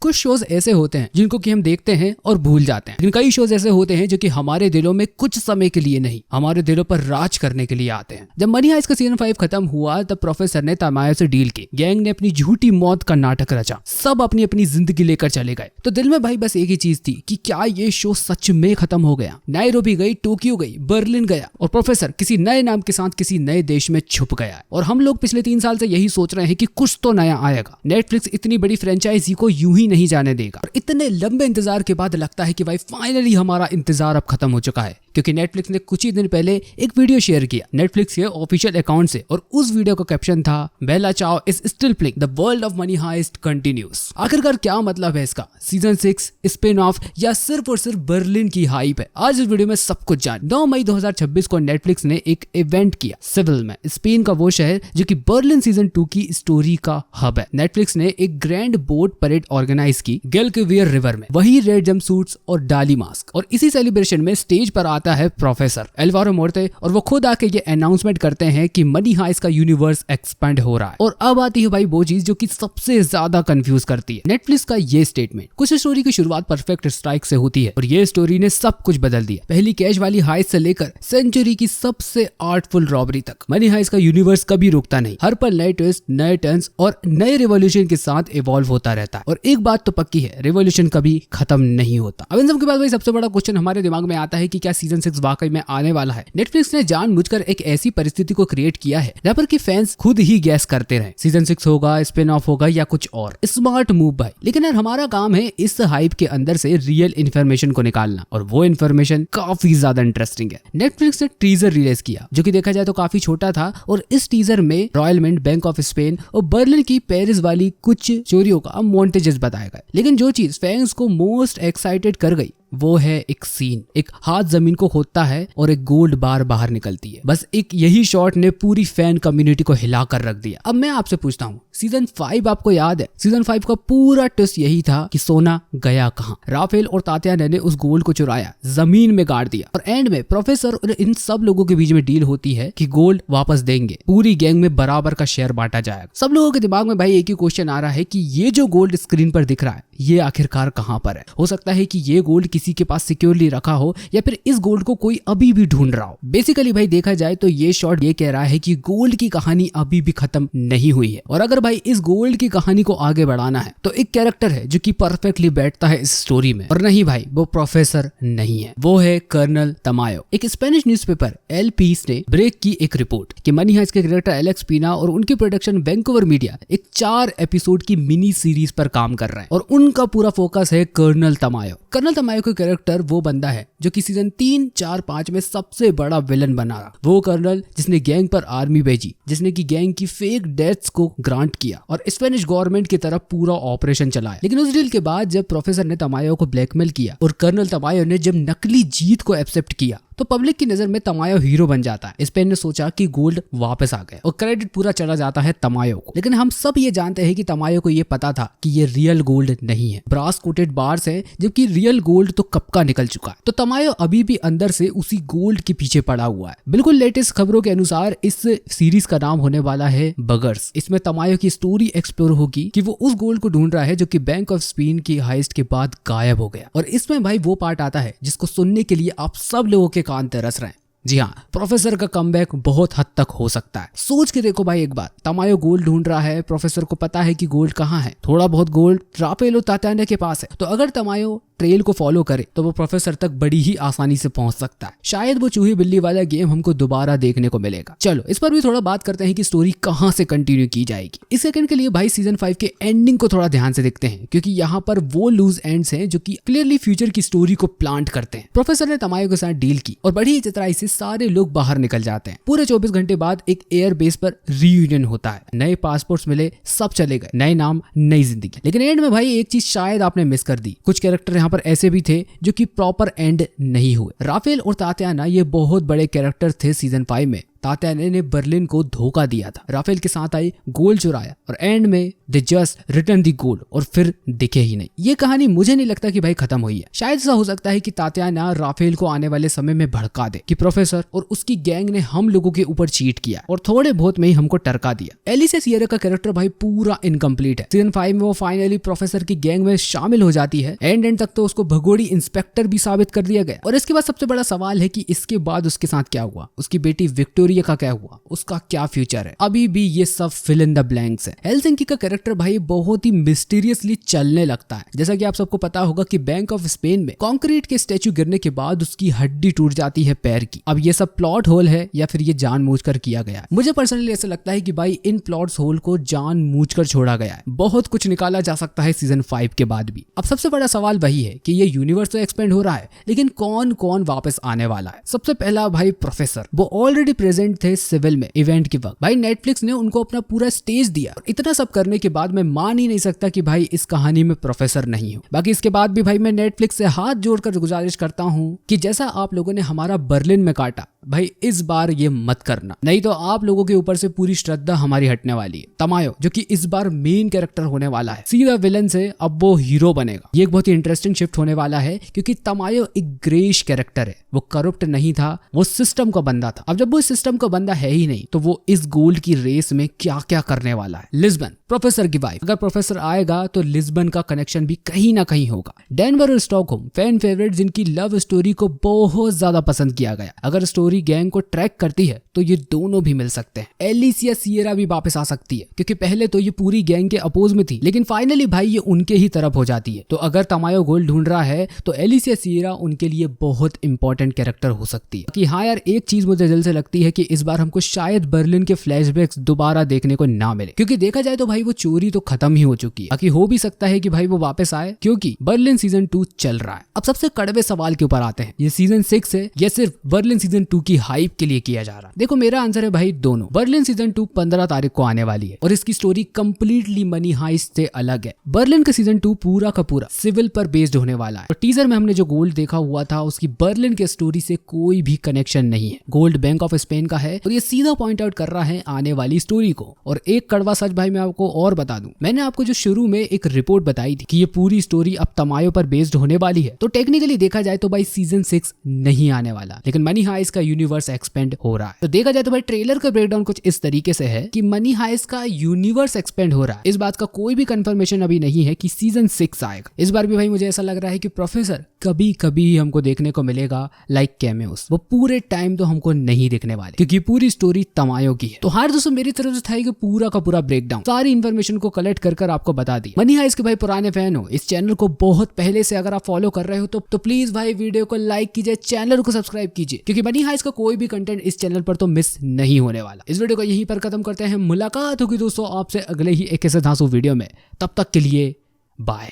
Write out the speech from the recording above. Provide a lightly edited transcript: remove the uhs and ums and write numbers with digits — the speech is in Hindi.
कुछ शोज ऐसे होते हैं जिनको कि हम देखते हैं और भूल जाते हैं, लेकिन कई शोज ऐसे होते हैं जो कि हमारे दिलों में कुछ समय के लिए नहीं, हमारे दिलों पर राज करने के लिए आते हैं। जब मनी हाइस्ट का सीजन 5 खत्म हुआ तब प्रोफेसर ने तमायो से डील की, गैंग ने अपनी झूठी मौत का नाटक रचा, सब अपनी अपनी जिंदगी लेकर चले गए। तो दिल में भाई बस एक ही चीज थी कि क्या ये शो सच में खत्म हो गया। नायरोबी गई, टोक्यो गई, बर्लिन गया और प्रोफेसर किसी नए नाम के साथ किसी नए देश में छुप गया। और हम लोग पिछले 3 साल से यही सोच रहे हैं कि कुछ तो नया आएगा। नेटफ्लिक्स इतनी बड़ी फ्रेंचाइजी को यूं ही नहीं जाने देगा। और इतने लंबे इंतजार के बाद लगता है कि भाई फाइनली हमारा इंतजार अब खत्म हो चुका है, क्योंकि नेटफ्लिक्स ने कुछ ही दिन पहले एक वीडियो शेयर किया नेटफ्लिक्स के ऑफिशियल अकाउंट से, और उस वीडियो का कैप्शन था Bella Ciao is still playing, the world of Money Heist continues. आखिरकार क्या मतलब है इसका? सीजन 6 स्पिन ऑफ या सिर्फ और सिर्फ बर्लिन की हाइप है? आज इस वीडियो में सब कुछ जान। 9 मई 2026 को नेटफ्लिक्स ने एक इवेंट किया सिविल में, स्पेन का वो शहर जो कि बर्लिन सीजन 2 की स्टोरी का हब है। नेटफ्लिक्स ने एक ग्रैंड बोट परेड ऑर्गेनाइज की गेल्कवियर रिवर में, वही रेड जंप सूट्स और डाली मास्क। और इसी सेलिब्रेशन में स्टेज पर आता है प्रोफेसर एल्वारो मोर्ते और वो खुद आके ये अनाउंसमेंट करते हैं कि मनी हाइस्ट का यूनिवर्स एक्सपेंड हो रहा है। और अब आती है भाई वो चीज जो कि सबसे ज्यादा कंफ्यूज करती है, नेटफ्लिक्स का ये स्टेटमेंट। कुछ स्टोरी की शुरुआत परफेक्ट स्ट्राइक से होती है और ये स्टोरी ने सब कुछ बदल दिया। पहली कैश वाली हाइस्ट से लेकर सेंचुरी की सबसे आर्टफुल रॉबरी तक, मनी हाइस्ट का यूनिवर्स कभी रुकता नहीं। हर पल नए ट्विस्ट, नए टर्न्स और नए रिवॉल्यूशन के साथ इवॉल्व होता रहता है। और एक बात तो पक्की है, रिवॉल्यूशन कभी खत्म नहीं होता। अब इन सब के बाद भाई सबसे बड़ा क्वेश्चन हमारे दिमाग में आता है कि क्या सीजन 6 वाकई में आने वाला है? नेटफ्लिक्स ने जानबूझकर एक ऐसी परिस्थिति को क्रिएट किया है जहां पर कि फैंस खुद ही गैस करते रहे सीजन 6 होगा, स्पिन ऑफ होगा या कुछ और। स्मार्ट मूव भाई, लेकिन यार हमारा काम है इस हाइप के अंदर से रियल इन्फॉर्मेशन को निकालना, और वो इन्फॉर्मेशन काफी ज्यादा इंटरेस्टिंग है। नेटफ्लिक्स ने टीजर रिलीज किया जो कि देखा जाए तो काफी छोटा था, और इस टीजर में Royal Mint, Bank of Spain और बर्लिन की पेरिस वाली कुछ चोरियों का मोन्टेजेस बताया गया। लेकिन जो चीज फैंस को मोस्ट एक्साइटेड कर गई वो है एक सीन, एक हाथ जमीन को खोदता है और एक गोल्ड बार बाहर निकलती है। बस एक यही शॉट ने पूरी फैन कम्युनिटी को हिला कर रख दिया। अब मैं आपसे पूछता हूँ, सीजन 5 आपको याद है? सीजन 5 का पूरा ट्विस्ट यही था कि सोना गया कहाँ। राफेल और तात्याना ने उस गोल्ड को चुराया, जमीन में गाड़ दिया, और एंड में प्रोफेसर और इन सब लोगों के बीच में डील होती है कि गोल्ड वापस देंगे, पूरी गैंग में बराबर का शेयर बांटा जाएगा। सब लोगों के दिमाग में भाई एक ही क्वेश्चन आ रहा है कि ये जो गोल्ड स्क्रीन पर दिख रहा है ये आखिरकार कहाँ पर है? हो सकता है कि ये गोल्ड किसी के पास सिक्योरली रखा हो, या फिर इस गोल्ड को कोई अभी भी ढूंढ रहा हो। बेसिकली भाई देखा जाए तो ये शॉट ये कह रहा है कि गोल्ड की कहानी अभी भी खत्म नहीं हुई है, और अगर भाई इस गोल्ड की कहानी को आगे बढ़ाना है तो एक कैरेक्टर है जो कि परफेक्टली बैठता है इस स्टोरी में। और नहीं भाई, वो प्रोफेसर नहीं है, वो है कर्नल तमायो। एक स्पेनिश न्यूज़पेपर एल पीस ने ब्रेक की एक रिपोर्ट कि मनी हाइस्ट के कैरेक्टर एलेक्स पीना और उनकी प्रोडक्शन वैंकूवर मीडिया एक 4 एपिसोड की मिनी सीरीज पर काम कर रहे हैं, और उनका पूरा फोकस है कर्नल तमायो। कर्नल तमायो का कैरेक्टर वो बंदा है जो कि सीजन 3, 4, 5 में सबसे बड़ा विलन बना रहा। वो कर्नल जिसने गैंग पर आर्मी भेजी, जिसने की गैंग की फेक डेथ्स को ग्रांट किया और स्पेनिश गवर्नमेंट की तरफ पूरा ऑपरेशन चलाया। लेकिन उस डील के बाद जब प्रोफेसर ने तमायो को ब्लैकमेल किया और कर्नल तमायो ने जब नकली जीत को एक्सेप्ट किया तो पब्लिक की नजर में तमायो हीरो बन जाता है। स्पेन ने सोचा कि गोल्ड वापस आ गया और क्रेडिट पूरा चला जाता है तमायो को। लेकिन हम सब ये जानते हैं कि तमायो को ये पता था कि ये रियल गोल्ड नहीं है, ब्रास कोटेड बार्स है, जबकि रियल गोल्ड तो कब का निकल चुका है। तो तमायो अभी भी अंदर से उसी गोल्ड के पीछे पड़ा हुआ है। बिल्कुल लेटेस्ट खबरों के अनुसार इस सीरीज का नाम होने वाला है बगर्स। इसमें तमायो की स्टोरी एक्सप्लोर होगी कि वो उस गोल्ड को ढूंढ रहा है जो कि बैंक ऑफ स्पेन की हाइस्ट के बाद गायब हो गया। और इसमें भाई वो पार्ट आता है जिसको सुनने के लिए आप सब लोगों के कान तरस रहे हैं। जी हाँ, प्रोफेसर का कमबैक बहुत हद तक हो सकता है। सोच के देखो भाई एक बार, तमायो गोल्ड ढूंढ रहा है, प्रोफेसर को पता है कि गोल्ड कहाँ है, थोड़ा बहुत गोल्ड राफेल और तात्याना के पास है। तो अगर तमायो ट्रेल को फॉलो करे तो वो प्रोफेसर तक बड़ी ही आसानी से पहुंच सकता है। शायद वो चूहे बिल्ली वाला गेम हमको दोबारा देखने को मिलेगा। चलो इस पर भी थोड़ा बात करते हैं कि स्टोरी कहां से कंटिन्यू की जाएगी। इस सेकंड के लिए भाई सीजन 5 के एंडिंग को थोड़ा ध्यान से देखते हैं, क्योंकि यहाँ पर वो लूज एंड्स हैं जो कि क्लियरली फ्यूचर की स्टोरी को प्लांट करते हैं। प्रोफेसर ने तमायो के साथ डील की और बड़ी चतुराई से सारे लोग बाहर निकल जाते हैं। पूरे 24 घंटे बाद एक एयर बेस पर रीयूनियन होता है, नए पासपोर्ट्स मिले, सब चले गए, नए नाम, नई जिंदगी। लेकिन एंड में भाई एक चीज शायद आपने मिस कर दी। कुछ कैरेक्टर यहाँ पर ऐसे भी थे जो कि प्रॉपर एंड नहीं हुए। राफेल और तात्याना ये बहुत बड़े कैरेक्टर थे सीजन 5 में, तात्याने ने बर्लिन को धोखा दिया था, राफेल के साथ आई, गोल्ड चुराया और एंड में they just return the gold और फिर दिखे ही नहीं। ये कहानी मुझे नहीं लगता कि भाई खत्म हुई है। शायद ऐसा हो सकता है कि तात्याना राफेल को आने वाले समय में भड़का दे कि प्रोफेसर और उसकी गैंग ने हम लोगों के ऊपर चीट किया और थोड़े बहुत में ही हमको टरका दिया। एलिसिया सियरा का कैरेक्टर भाई पूरा इनकम्प्लीट है। सीजन 5 में वो फाइनली प्रोफेसर की गैंग में शामिल हो जाती है। एंड तक तो उसको भगोड़ी इंस्पेक्टर भी साबित कर दिया गया। और इसके बाद सबसे बड़ा सवाल है कि इसके बाद उसके साथ क्या हुआ, उसकी बेटी विक्टोरिया का क्या हुआ, उसका क्या फ्यूचर है। अभी भी ये सब फिल इन द ब्लैंक्स है। हेलसिंकी का कैरेक्टर भाई बहुत ही मिस्टीरियसली चलने लगता है। जैसा कि आप सबको पता होगा कि बैंक ऑफ स्पेन में कंक्रीट के स्टैचू गिरने के बाद उसकी हड्डी टूट जाती है पैर की। अब ये सब प्लॉट होल है या फिर ये जानबूझकर किया गया है। मुझे पर्सनली ऐसा लगता है कि भाई इन प्लॉट होल को जानबूझकर छोड़ा गया है। बहुत कुछ निकाला जा सकता है सीजन 5 के बाद भी। अब सबसे बड़ा सवाल वही है कि ये यूनिवर्स तो एक्सपेंड हो रहा है, लेकिन कौन कौन वापस आने वाला है। सबसे पहला भाई प्रोफेसर, वो ऑलरेडी प्रेजेंट थे सिविल में इवेंट के वक्त। भाई नेटफ्लिक्स ने उनको अपना पूरा स्टेज दिया। इतना सब करने के बाद मैं मान ही नहीं सकता कि भाई इस कहानी में प्रोफेसर नहीं हो। बाकी इसके बाद भी भाई मैं नेटफ्लिक्स से हाथ जोड़कर गुजारिश करता हूं कि जैसा आप लोगों ने हमारा बर्लिन में काटा, भाई इस बार ये मत करना, नहीं तो आप लोगों के ऊपर से पूरी श्रद्धा हमारी हटने वाली है। तमायो जो कि इस बार मेन कैरेक्टर होने वाला है, सीधा विलन से अब वो हीरो बनेगा। ये एक बहुत ही इंटरेस्टिंग शिफ्ट होने वाला है क्योंकि तमायो एक ग्रेश कैरेक्टर है। वो करप्ट नहीं था, वो सिस्टम का बंदा था। अब जब वो सिस्टम का बंदा है ही नहीं तो वो इस गोल्ड की रेस में क्या क्या करने वाला है। लिस्बन प्रोफेसर की वाइफ, अगर प्रोफेसर आएगा तो लिस्बन का कनेक्शन भी कहीं ना कहीं होगा। डेनवर और स्टॉकहोम फैन फेवरेट जिनकी लव स्टोरी को बहुत ज्यादा पसंद किया गया। अगर स्टोरी गैंग को ट्रैक करती है तो ये दोनों भी मिल सकते हैं। एलिसिया सियरा भी वापस आ सकती है क्योंकि पहले तो ये पूरी गैंग के अपोज में थी, लेकिन फाइनली भाई ये उनके ही तरफ हो जाती है। तो अगर तमायो गोल्ड ढूंढ रहा है तो एलिसिया सियरा उनके लिए बहुत इंपॉर्टेंट कैरेक्टर हो सकती है। कि हाँ यार, एक चीज मुझे दिल से लगती है कि इस बार हमको शायद बर्लिन के फ्लैशबैक्स दोबारा देखने को ना मिले, क्योंकि देखा जाए तो भाई वो चोरी तो खत्म ही हो चुकी है। बाकी हो भी सकता है कि भाई वो वापस आए क्योंकि बर्लिन सीजन 2 चल रहा है। अब सबसे कड़वे सवाल के ऊपर आते हैं, ये सीजन 6 है या सिर्फ बर्लिन सीजन 2 की हाइप के लिए किया जा रहा है। देखो मेरा आंसर है भाई दोनों। बर्लिन सीजन 2 15 तारीख को आने वाली है और इसकी स्टोरी कंप्लीटली मनी हाइस्ट से अलग है। बर्लिन का सीजन 2 पूरा का पूरा सिविल पर बेस्ड होने वाला है। और टीजर में हमने जो गोल्ड देखा हुआ था उसकी बर्लिन के स्टोरी से कोई भी कनेक्शन नहीं है। गोल्ड बैंक ऑफ स्पेन का है और ये सीधा पॉइंट आउट कर रहा है आने वाली स्टोरी को। और एक कड़वा सच भाई मैं आपको और बता दूं, मैंने आपको जो शुरू में एक रिपोर्ट बताई थी कि ये पूरी स्टोरी अब तमायो पर बेस्ड होने वाली है, तो टेक्निकली देखा जाए तो भाई सीजन 6 नहीं आने वाला, लेकिन मनी हाइस्ट का यूनिवर्स एक्सपेंड हो रहा है। तो देखा जाए तो भाई ट्रेलर का ब्रेकडाउन कुछ इस तरीके से है कि मनी हाइस्ट का यूनिवर्स एक्सपेंड हो रहा है। इस बात का कोई भी कंफर्मेशन अभी नहीं है कि सीजन 6 आएगा। इस बार भी भाई मुझे ऐसा लग रहा है कि प्रोफेसर कभी कभी हमको देखने को मिलेगा, लाइक कैमियोस। वो पूरे टाइम तो हमको नहीं देखने वाले क्योंकि पूरी स्टोरी तमायो की है। तो हर दोस्तों मेरी तरफ से था कि पूरा का पूरा ब्रेकडाउन सारी इन्फॉर्मेशन को कलेक्ट कर आपको बता दी। मनी हाइस्ट के भाई पुराने फैन हो, इस चैनल को बहुत पहले से अगर आप फॉलो कर रहे हो तो प्लीज भाई वीडियो को लाइक कीजिए, चैनल को सब्सक्राइब कीजिए, क्योंकि मनी हाइस्ट का कोई भी कंटेंट इस चैनल पर तो मिस नहीं होने वाला। इस वीडियो को यहीं पर खत्म करते हैं। मुलाकात होगी दोस्तों आपसे अगले ही एक ऐसे धांसू वीडियो में। तब तक के लिए बाय।